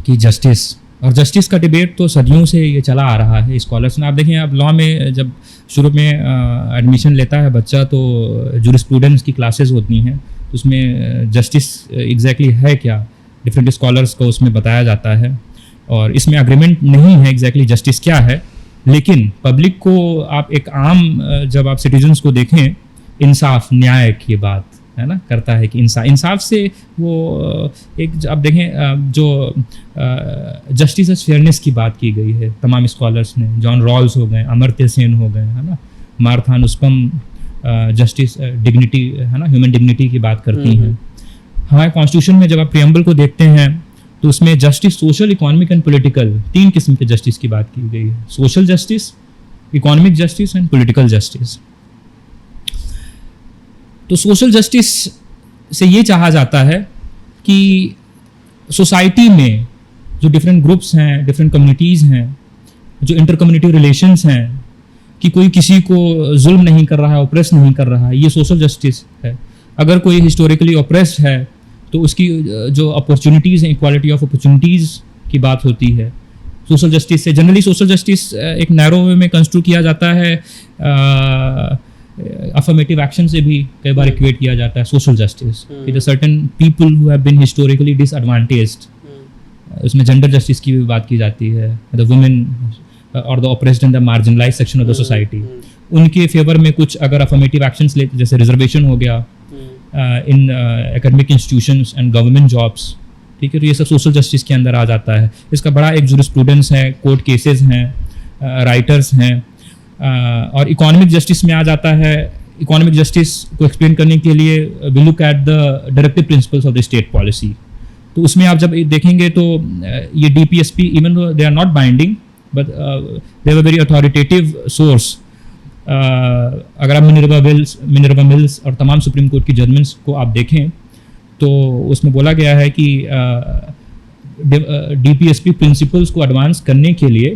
कि जस्टिस का डिबेट तो सदियों से ये चला आ रहा है स्कॉलर्स में। आप देखें, आप लॉ में जब शुरू में एडमिशन लेता है बच्चा तो जूरिस्प्रूडेंस की क्लासेस होती हैं, तो उसमें जस्टिस एग्जैक्टली है क्या, डिफरेंट स्कॉलर्स को उसमें बताया जाता है और इसमें अग्रीमेंट नहीं है एग्जैक्टली जस्टिस क्या है। लेकिन पब्लिक को आप एक आम जब आप सिटीजन्स को देखें, इंसाफ न्याय की बात है ना करता है कि इंसाफ से वो एक आप देखें जो जस्टिस एज फेयरनेस की बात की गई है तमाम स्कॉलर्स ने, जॉन रॉल्स हो गए, अमर्त्य सेन हो गए, है ना, मार्था अनुपम जस्टिस डिग्निटी, है ना, ह्यूमन डिग्निटी की बात करती हैं। हमारे कॉन्स्टिट्यूशन में जब आप प्रीएम्बल को देखते हैं तो उसमें justice social, economic and political, 3 किस्म के जस्टिस की बात की गई है, social justice, economic justice and political justice. तो सोशल जस्टिस से ये चाहा जाता है कि सोसाइटी में जो डिफरेंट ग्रुप्स हैं, डिफरेंट कम्युनिटीज़ हैं, जो इंटर कम्युनिटी रिलेशंस हैं, कि कोई किसी को जुल्म नहीं कर रहा है, ऑप्रेस नहीं कर रहा है, ये सोशल जस्टिस है। अगर कोई हिस्टोरिकली ऑप्रेस्ड है तो उसकी जो अपॉर्चुनिटीज़ हैं, इक्वालिटी ऑफ अपॉर्चुनिटीज़ की बात होती है सोशल जस्टिस से। जनरली सोशल जस्टिस एक नैरो वे में कंस्ट्रक्ट किया जाता है, अफर्मेटिव एक्शन से भी कई बार इक्वेट किया जाता है सोशल जस्टिस कि the certain people who have been historically disadvantaged, उसमें जेंडर जस्टिस की भी बात की जाती है, द वुमेन और the oppressed and the marginalised section of the society, उनके फेवर में कुछ अगर अफर्मेटिव एक्शंस लेते, जैसे रिजर्वेशन हो गया इन academic institutions and government jobs, ठीक है, तो ये सब सोशल जस्टिस के अंदर आ जाता है। इसका बड़ा एक जूरिस्प्रूडेंस है, कोर्ट केसेस हैं, राइटर्स हैं। और इकोनॉमिक जस्टिस में आ जाता है। इकोनॉमिक जस्टिस को एक्सप्लेन करने के लिए we look at the directive principles of the state policy. तो उसमें आप जब देखेंगे तो ये DPSP, even though they are not binding but they are very authoritative source. अगर आप मिनर्वा मिल्स और तमाम सुप्रीम कोर्ट की जजमेंट्स को आप देखें तो उसमें बोला गया है कि DPSP प्रिंसिपल्स को एडवांस करने के लिए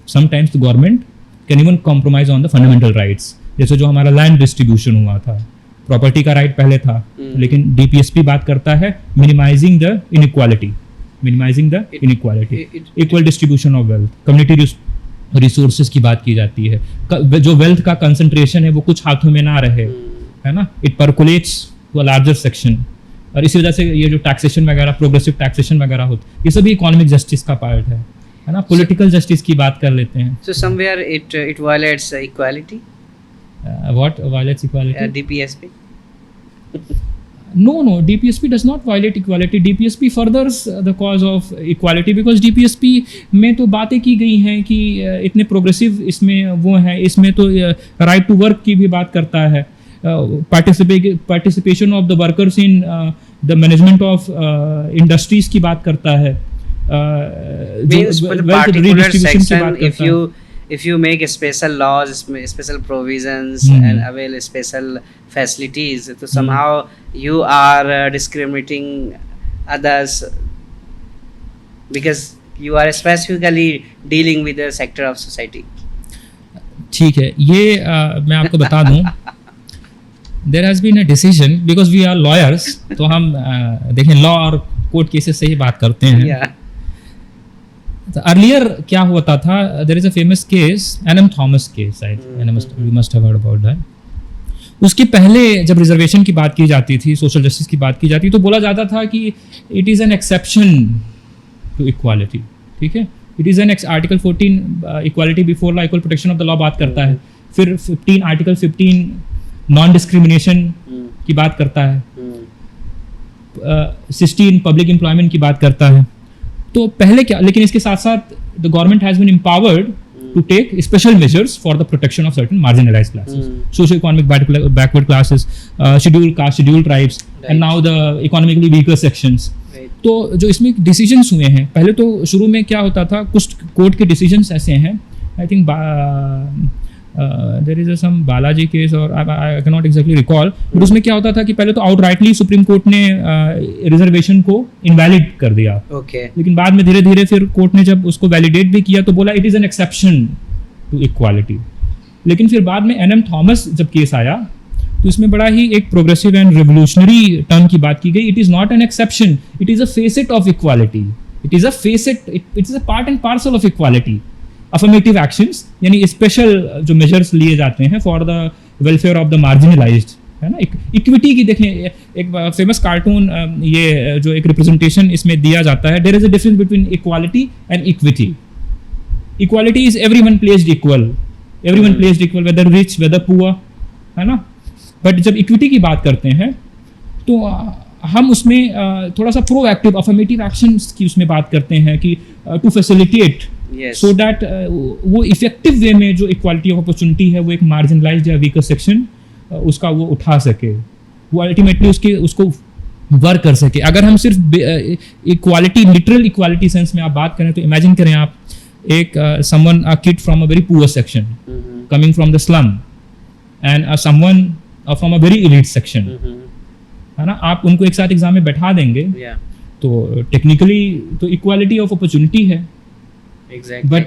sometimes the government can even compromise on the fundamental rights. जैसे जो हमारा लैंड डिस्ट्रीब्यूशन हुआ था, प्रॉपर्टी का राइट पहले था, लेकिन डीपीएसपी बात करता है minimising the inequality, equal distribution of wealth, community resources की बात की जाती है, जो वेल्थ का कंसंट्रेशन है वो कुछ हाथों में ना रहे, है ना, it percolates to a larger section. और इसी वजह से ये जो टैक्सेशन वगैरह, प्रोग्रेसिव टैक्सेशन वगैरह होती है, ये सभी इकोनॉमिक जस्टिस का पार्ट है ना। पॉलिटिकल जस्टिस की बात कर लेते हैं। So somewhere it violates equality. What violates equality? DPSP. No, DPSP does not violate equality. DPSP furthers the cause of equality because DPSP में तो बातें की गई हैं कि इतने प्रोग्रेसिव इसमें वो है, इसमें तो राइट टू वर्क की भी बात करता है, participation of the workers in the management of industries की बात करता है, Means for the particular section, if you make special laws, special provisions and avail special facilities, so somehow you are discriminating others because you are specifically dealing with a sector of society. ठीक है, ये मैं आपको बता दूं, there has been a decision because we are lawyers, तो हम देखें लॉ और कोर्ट केसेस से ही बात करते हैं। अर्लियर क्या होता था, there is a famous case, N M Thomas case, you must have heard about that. उसके पहले जब रिजर्वेशन की बात की जाती थी, सोशल जस्टिस की बात की जाती तो बोला जाता था कि it is an exception to equality, ठीक है, it is an article 14 equality before law, equal protection of the law बात करता है, फिर 15 आर्टिकल 15 नॉन डिस्क्रिमिनेशन की बात करता है, 16 पब्लिक एम्प्लॉयमेंट की बात करता है। तो पहले क्या, लेकिन इसके साथ साथ the government has been empowered to take special measures for the protection of certain marginalised classes, socio economic backward classes, scheduled caste, scheduled tribes and now the economically weaker sections. तो जो इसमें डिसीजंस हुए हैं, पहले तो शुरू में क्या होता था, कुछ कोर्ट के डिसीजंस ऐसे हैं, I think there is some Balaji case और I can not exactly recall, but उसमें क्या होता था कि पहले तो आउटराइटली सुप्रीम कोर्ट ने रिजर्वेशन को इनवैलिड कर दिया, लेकिन बाद में धीरे धीरे फिर कोर्ट ने जब उसको वैलिडेट भी किया तो बोला it is an exception to equality. लेकिन फिर बाद में एनएम थॉमस जब केस आया तो इसमें बड़ा ही एक प्रोग्रेसिव एंड रिवोल्यूशनरी टर्म की बात की गई, it is not an exception, it is a facet of equality, it is a facet, it is a part and parcel of equality. Affirmative actions यानी स्पेशल जो मेजर्स लिए जाते हैं for the welfare of the marginalised, है ना। Equity की देखें, एक फेमस कार्टून, ये जो एक रिप्रेजेंटेशन इसमें दिया जाता है, there is a difference between equality and equity. Equality is everyone placed equal, whether rich whether poor, है ना। बट जब इक्विटी की बात करते हैं तो हम उसमें थोड़ा सा प्रोएक्टिव अफर्मेटिव एक्शंस की उसमें बात करते हैं कि टू फैसिलिटेट सो दैट वो इफेक्टिव वे में जो इक्वालिटी ऑफ अपॉर्चुनिटी है वो एक मार्जिनलाइज्ड या वीकर सेक्शन उसका वो उठा सके, वो अल्टीमेटली उसको वर्क कर सके। अगर हम सिर्फ इक्वालिटी, लिटरल इक्वालिटी सेंस में आप बात करें तो इमेजिन करें आप एक someone, a kid from a very poor section coming from the slum and someone from a very elite section, है ना। आप उनको एक साथ एग्जाम में बैठा देंगे तो टेक्निकली तो इक्वालिटी ऑफ अपॉर्चुनिटी है, exactly. But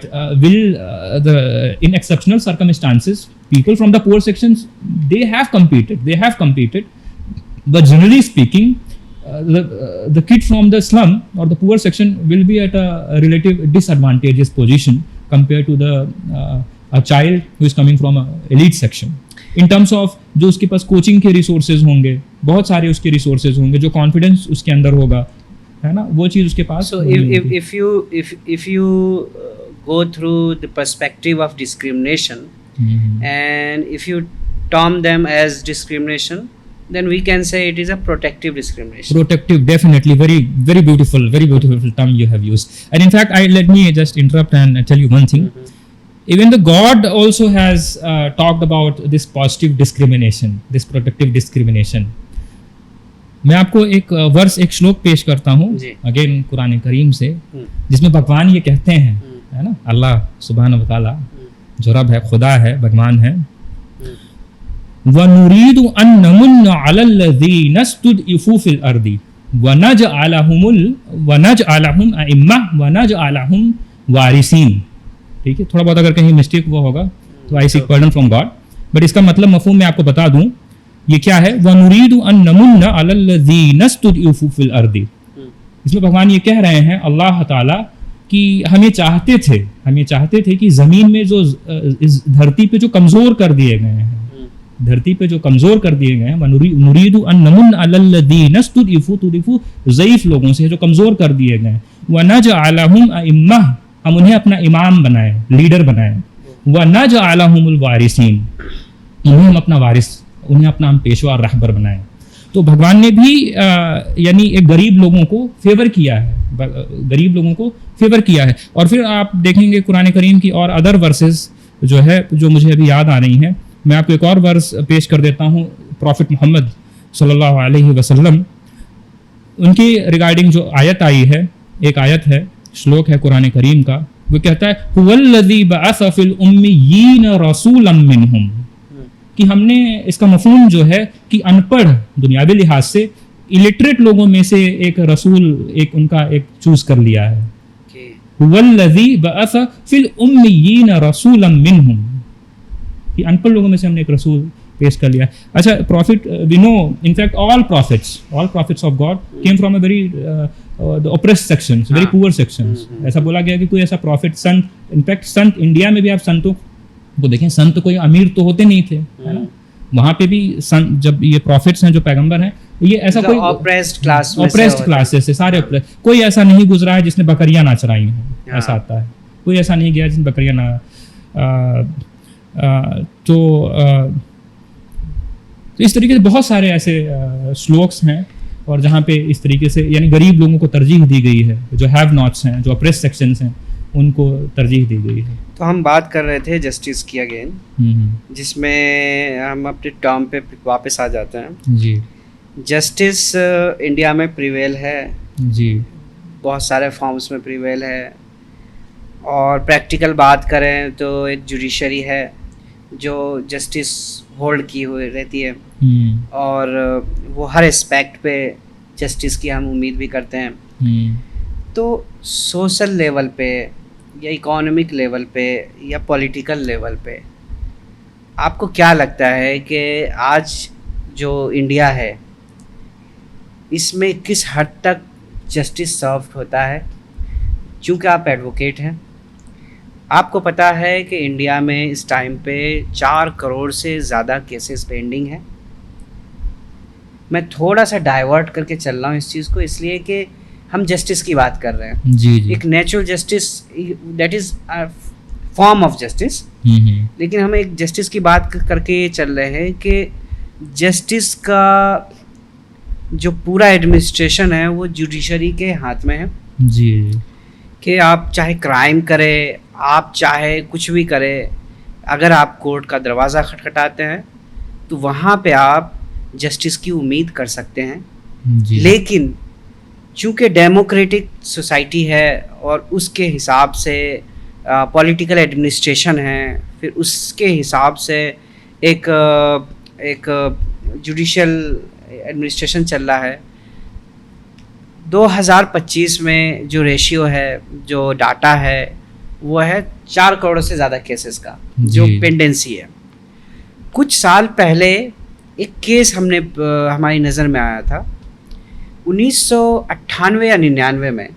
in exceptional circumstances, people from the poor sections they have competed, but generally speaking, the kid from the slum or the poor section will be at a relative disadvantageous position compared to a child who is coming from a elite section. In terms of जो उसके पास coaching के resources होंगे, बहुत सारे उसके resources होंगे, जो confidence उसके अंदर होगा, है ना, वो चीज उसके पास। So if you go through the perspective of discrimination, and if you term them as discrimination, then we can say it is a protective discrimination. Protective, definitely, very beautiful term you have used. And in fact, let me just interrupt and tell you one thing. Even the God also has talked about this positive discrimination, this protective discrimination. मैं आपको एक verse, एक श्लोक पेश करता हूँ again Quran करीम से, जिसमें भगवान ये कहते हैं, है ना, अल्लाह सुब्हानहू व तआला जो रब है, खुदा है, भगवान है, वनुरीदु अन नमुन्न अलल लज़ीना इस्तुदइफू फिल अर्दी वनजअलहुम अइम्मा वनजअलहुम वारिसीन। ठीक है, थोड़ा बहुत अगर कहीं मिस्टेक हुआ होगा तो आई seek pardon from God, but इसका मतलब मफहूम मैं आपको बता दूं ये क्या है, वनुरीदु अन नमुन्ना अलल लज़ीना इस्तुदइफू फिल अर्दी। इसमें भगवान ये कह रहे हैं अल्लाह ताला कि हमें चाहते थे कि ज़मीन में जो इस धरती पे जो कमज़ोर कर दिए गए हैं, धरती पे जो कमज़ोर कर दिए गए हैं, नुरीदु अन नमुन्ना अलल लज़ीना इस्तुदइफू ज़ईफ़ लोगों से जो कमज़ोर कर दिए गए, व नजअलहुम अइम्मा, हम उन्हें अपना इमाम बनाए, लीडर बनाए, व नजअलहुमुल वारिसीन, उन्हें हम अपना वारिस, उन्हें अपना हम पेशवा और रहबर बनाए। तो भगवान ने भी यानी एक गरीब लोगों को फेवर किया है, गरीब लोगों को फेवर किया है। और फिर आप देखेंगे कुरान करीम की और अदर वर्सेस जो है, जो मुझे अभी याद आ रही हैं, मैं आपको एक और वर्स पेश कर देता हूँ। प्रॉफिट मोहम्मद सल्लल्लाहु अलैहि वसल्लम, उनकी रिगार्डिंग जो आयत आई है, एक आयत है, श्लोक है कुरान करीम का, वो कहता है हुवल्लज़ी बअस फिल उम्मिय्यीन रसूलन मिनहुम, कि हमने इसका मफहूम जो है कि अनपढ़, दुनियावी लिहाज से इलिटरेट लोगों में से एक रसूल, एक उनका एक चूज कर लिया है। हुवल्लज़ी बअस फिल उम्मिय्यीन रसूलन मिनहुम, कि अनपढ़ लोगों में से हमने एक रसूल पेश कर लिया। अच्छा, prophet we know in fact all prophets of God came from a very the oppressed sections, very poor sections. ऐसा बोला गया कि कोई ऐसा प्रॉफिट, संत, इनफैक्ट संत, इंडिया में भी आप संतों को देखें, संत कोई अमीर तो होते नहीं थे, है ना, वहाँ पे भी संत, जब ये प्रॉफिट्स हैं, जो पैगंबर हैं, ये ऐसा कोई ऑप्रेस्ड क्लासेस से सारे कोई ऐसा नहीं गुजरा है जिसने बकरियां ना चराई हैं, ऐसा आता है, कोई ऐसा नहीं गया जिसने बकरियां ना तो इस तरीके से बहुत सारे ऐसे श्लोक्स हैं, और जहाँ पे इस तरीके से यानी गरीब लोगों को तरजीह दी गई है, जो हैव नॉट्स हैं, जो अप्रेस सेक्शंस हैं, उनको तरजीह दी गई है। तो हम बात कर रहे थे जस्टिस की अगेन, जिसमें हम अपने टर्म पे वापस आ जाते हैं जी। जस्टिस इंडिया में प्रिवेल है जी, बहुत सारे फॉर्म्स में प्रिवेल है, और प्रैक्टिकल बात करें तो एक जुडिशरी है जो जस्टिस होल्ड की हुई रहती है, और वो हर एस्पेक्ट पे जस्टिस की हम उम्मीद भी करते हैं। तो सोशल लेवल पे या इकोनॉमिक लेवल पे या पॉलिटिकल लेवल पे आपको क्या लगता है कि आज जो इंडिया है इसमें किस हद तक जस्टिस सर्व होता है? क्योंकि आप एडवोकेट हैं, आपको पता है कि इंडिया में इस टाइम पे 4 करोड़ से ज़्यादा केसेस पेंडिंग हैं। मैं थोड़ा सा डाइवर्ट करके चल रहा हूँ इस चीज़ को, इसलिए कि हम जस्टिस की बात कर रहे हैं। जी, जी। एक natural justice, that is form of justice, लेकिन हम एक जस्टिस की बात करके चल रहे हैं कि जस्टिस का जो पूरा एडमिनिस्ट्रेशन है वो जुडिशरी के हाथ में है। जी, कि आप चाहे क्राइम करें, आप चाहे कुछ भी करें, अगर आप कोर्ट का दरवाज़ा खटखटाते हैं तो वहाँ पे आप जस्टिस की उम्मीद कर सकते हैं। जी। लेकिन चूँकि डेमोक्रेटिक सोसाइटी है और उसके हिसाब से पॉलिटिकल एडमिनिस्ट्रेशन है, फिर उसके हिसाब से एक जुडिशियल एडमिनिस्ट्रेशन चल रहा है। 2025 में जो रेशियो है, जो डाटा है, वो है 4 करोड़ से ज़्यादा केसेस का जो पेंडेंसी है। कुछ साल पहले एक केस हमारी नज़र में आया था 1998 या 99 में।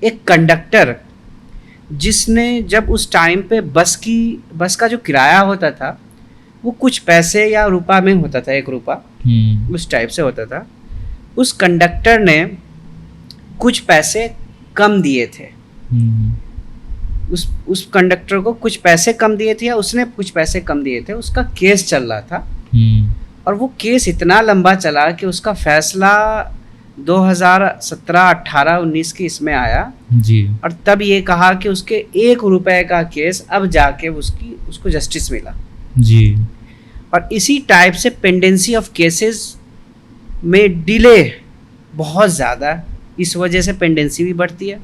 एक कंडक्टर जिसने, जब उस टाइम पे बस का जो किराया होता था वो कुछ पैसे या रुपया में होता था, 1 रुपया उस टाइप से होता था, उस कंडक्टर ने कुछ पैसे कम दिए थे। उस कंडक्टर को कुछ पैसे कम दिए थे या उसने कुछ पैसे कम दिए थे, उसका केस चल रहा था। और वो केस इतना लंबा चला कि उसका फैसला 2017, 18, 19 की इसमें आया जी। और तब ये कहा कि उसके 1 रुपए का केस अब जाके उसको जस्टिस मिला जी। और इसी टाइप से पेंडेंसी ऑफ केसेस में डिले बहुत ज़्यादा, इस वजह से पेंडेंसी भी बढ़ती है।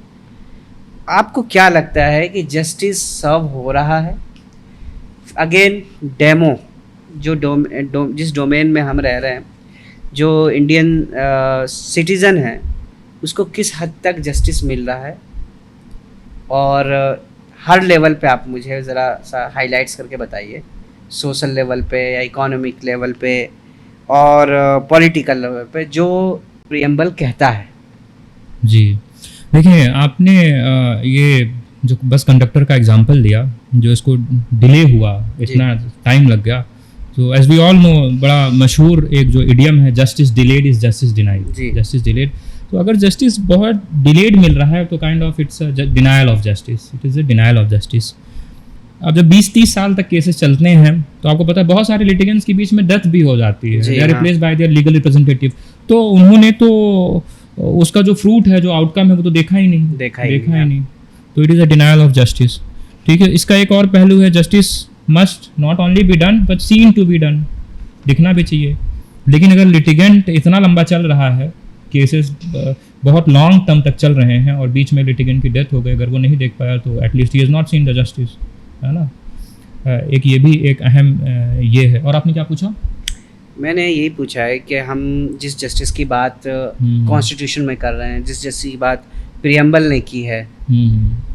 आपको क्या लगता है कि जस्टिस सर्व हो रहा है? अगेन डेमो जिस डोमेन में हम रह रहे हैं, जो इंडियन सिटीज़न है, उसको किस हद तक जस्टिस मिल रहा है? और हर लेवल पे आप मुझे ज़रा सा हाइलाइट्स करके बताइए, सोशल लेवल पे या इकोनॉमिक लेवल पे, और पॉलिटिकल लेवल पे जो प्रियम्बल कहता है। जी देखिए, आपने ये जो बस कंडक्टर का एग्जांपल दिया, जो इसको डिले हुआ, इतना टाइम लग गया, तो एज वी ऑल नो बड़ा मशहूर एक जो इडियम है, justice delayed is justice denied. Justice delayed, तो अगर जस्टिस बहुत डिलेड मिल रहा है तो kind of it's a denial of justice, it is a denial of justice. अब जब 20-30 साल तक केसेस चलते हैं तो आपको पता है बहुत सारे लिटिगेंट्स के बीच में डेथ भी हो जाती है, they are replaced by their legal representative. तो उन्होंने तो उसका जो फ्रूट है, जो आउटकम है, वो तो देखा ही नहीं। तो it is a denial of justice. ठीक है, इसका एक और पहलू है, justice must not only be done but seen to be done, दिखना भी चाहिए। लेकिन अगर लिटिगेंट इतना लंबा चल रहा है, केसेस बहुत लॉन्ग टर्म तक चल रहे हैं और बीच में लिटिगेंट की डेथ हो गई, अगर वो नहीं देख पाया तो at least he is not seen the justice, है ना। एक ये भी एक अहम ये है। और आपने क्या पूछा? मैंने यही पूछा है कि हम जिस जस्टिस की बात कॉन्स्टिट्यूशन में कर रहे हैं, जिस जस्टिस की बात प्रियम्बल ने की है,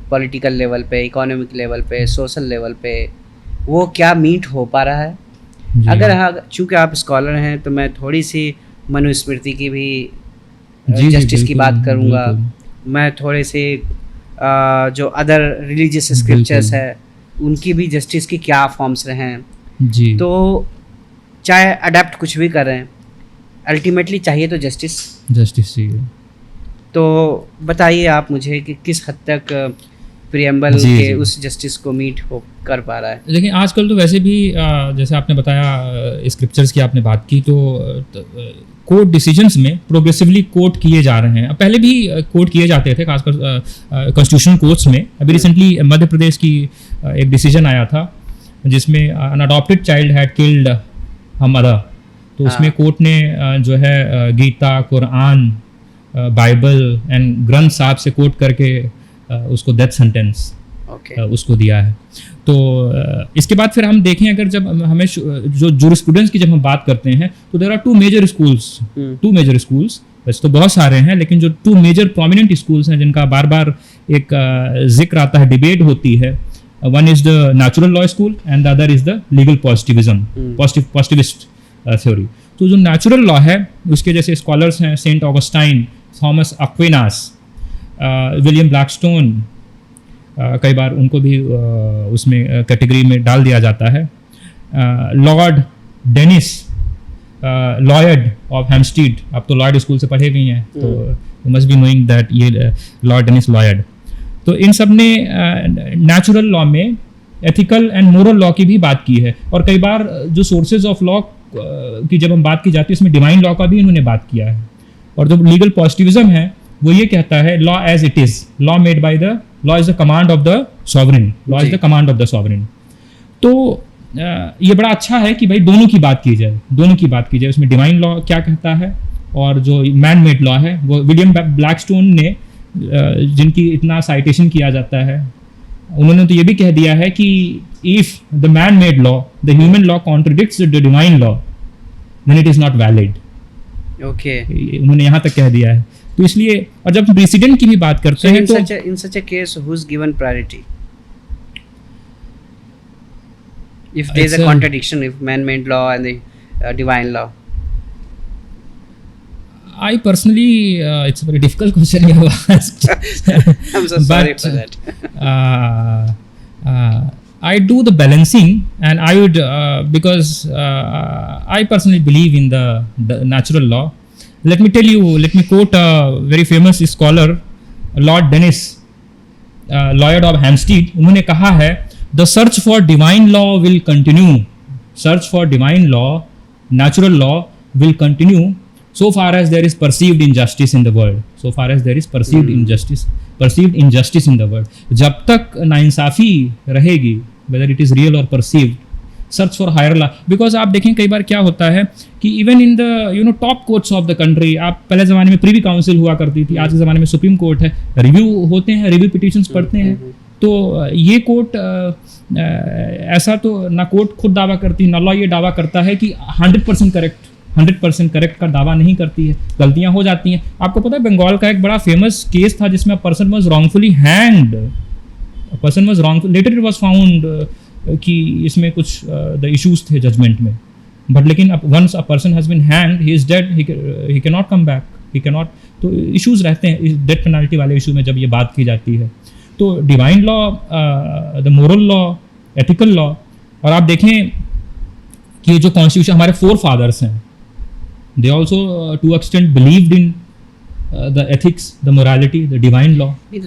पॉलिटिकल लेवल पे, इकोनॉमिक लेवल पे, सोशल लेवल पे, वो क्या मीट हो पा रहा है? अगर चूँकि आप स्कॉलर हैं तो मैं थोड़ी सी मनुस्मृति की भी जस्टिस की बात करूँगा। मैं थोड़े से जो अदर रिलीजियस स्क्रिप्चर्स है उनकी भी जस्टिस की क्या फॉर्म्स रहे हैं जी। तो चाहे अडेप्ट कुछ भी करें, अल्टीमेटली चाहिए तो जस्टिस चाहिए। तो बताइए आप मुझे कि किस हद तक प्रियम्बल के उस जस्टिस को मीट हो कर पा रहा है। लेकिन आजकल तो वैसे भी जैसे आपने बताया, स्क्रिप्चर्स की आपने बात की, तो कोर्ट डिसीजंस में प्रोग्रेसिवली कोर्ट किए जा रहे हैं। पहले भी कोर्ट किए जाते थे, खासकर कॉन्स्टिट्यूशनल कोर्ट्स में। अभी रिसेंटली मध्य प्रदेश की एक डिसीजन आया था जिसमें an adopted child had killed a mother, तो उसमें कोर्ट ने जो है गीता, कुरान, बाइबल एंड ग्रंथ साहब से कोट करके उसको डेथ सेंटेंस उसको दिया है। तो इसके बाद फिर हम देखें, अगर जब हमें जो जूरिस्प्रूडेंस की जब हम बात करते हैं तो there are two major schools, वैसे तो बहुत सारे हैं, लेकिन जो टू मेजर प्रोमिनेंट स्कूल्स हैं जिनका बार बार एक जिक्र आता है, डिबेट होती है। One is the natural law school and the other is the legal positivist theory. तो जो नेचुरल लॉ है उसके जैसे स्कॉलर्स हैं Saint Augustine, Thomas Aquinas, William Blackstone, कई बार उनको भी उसमें कैटेगरी में डाल दिया जाता है। लॉर्ड डेनिस लॉयड ऑफ हेम्स्टीड, आप तो लॉयड स्कूल से पढ़े भी हैं, तो you must be knowing that ये लॉर्ड डेनिस लॉयड। तो इन सब ने नेचुरल लॉ में एथिकल एंड मोरल लॉ की भी बात की है। और कई बार जो सोर्सेज ऑफ लॉ की जब हम बात की जाती है उसमें डिवाइन लॉ का भी इन्होंने बात किया है। और जो लीगल पॉजिटिविज्म है वो ये कहता है law as it is, law made by the law is the command of the sovereign, law is the command of the sovereign. तो ये बड़ा अच्छा है कि भाई दोनों की बात की जाए, उसमें डिवाइन लॉ क्या कहता है और जो मैन मेड लॉ है वो विलियम ब्लैकस्टोन ने जिनकी इतना साइटेशन किया जाता है, उन्होंने तो ये भी कह दिया है कि if the man made law, the human law contradicts the divine law, then it is not valid. उन्होंने यहाँ तक कह दिया है। तो इसलिए, और जब प्रेसिडेंट की भी बात करते हैं तो in such a case who is given priority if there is a contradiction, if man-made law and the divine law? I personally it's a very difficult question you have asked. I'm so sorry for that. I do the balancing, and I would because I personally believe in the natural law. Let me quote a very famous scholar, Lord Dennis Lloyd of Hampstead. उन्होंने कहा है, the search for divine law will continue, search for divine law, natural law will continue so far as there is perceived injustice in the world, so far as there is perceived injustice in the world. जब तक नाइंसाफी रहेगी, whether it is real or perceived, search for higher law. Because आप देखें कई बार क्या होता है कि even in the top courts of the country, आप पहले ज़माने में प्रीवी काउंसिल हुआ करती थी, आज के ज़माने में सुप्रीम कोर्ट है, रिव्यू होते हैं, रिव्यू पिटिशंस पढ़ते हैं। तो ये कोर्ट ऐसा तो ना कोर्ट खुद दावा करती है, ना लॉ ये दावा करता है कि 100% करेक्ट का दावा नहीं करती है, गलतियाँ हो जाती हैं। आपको पता है बंगाल का एक बड़ा फेमस केस था जिसमें person was wrongfully hanged, later it was found कि इसमें कुछ द इश्यूज थे जजमेंट में, बट लेकिन अब once a person has been hanged, he is dead, he can not come back, he can not. तो इश्यूज रहते हैं इस डेथ पेनल्टी वाले इशू में जब ये बात की जाती है। तो divine law, the moral law, ethical law, और आप देखें कि जो कॉन्स्टिट्यूशन हमारे फोर फादर्स हैं, they also to extent believed in the ethics, the morality, the divine law.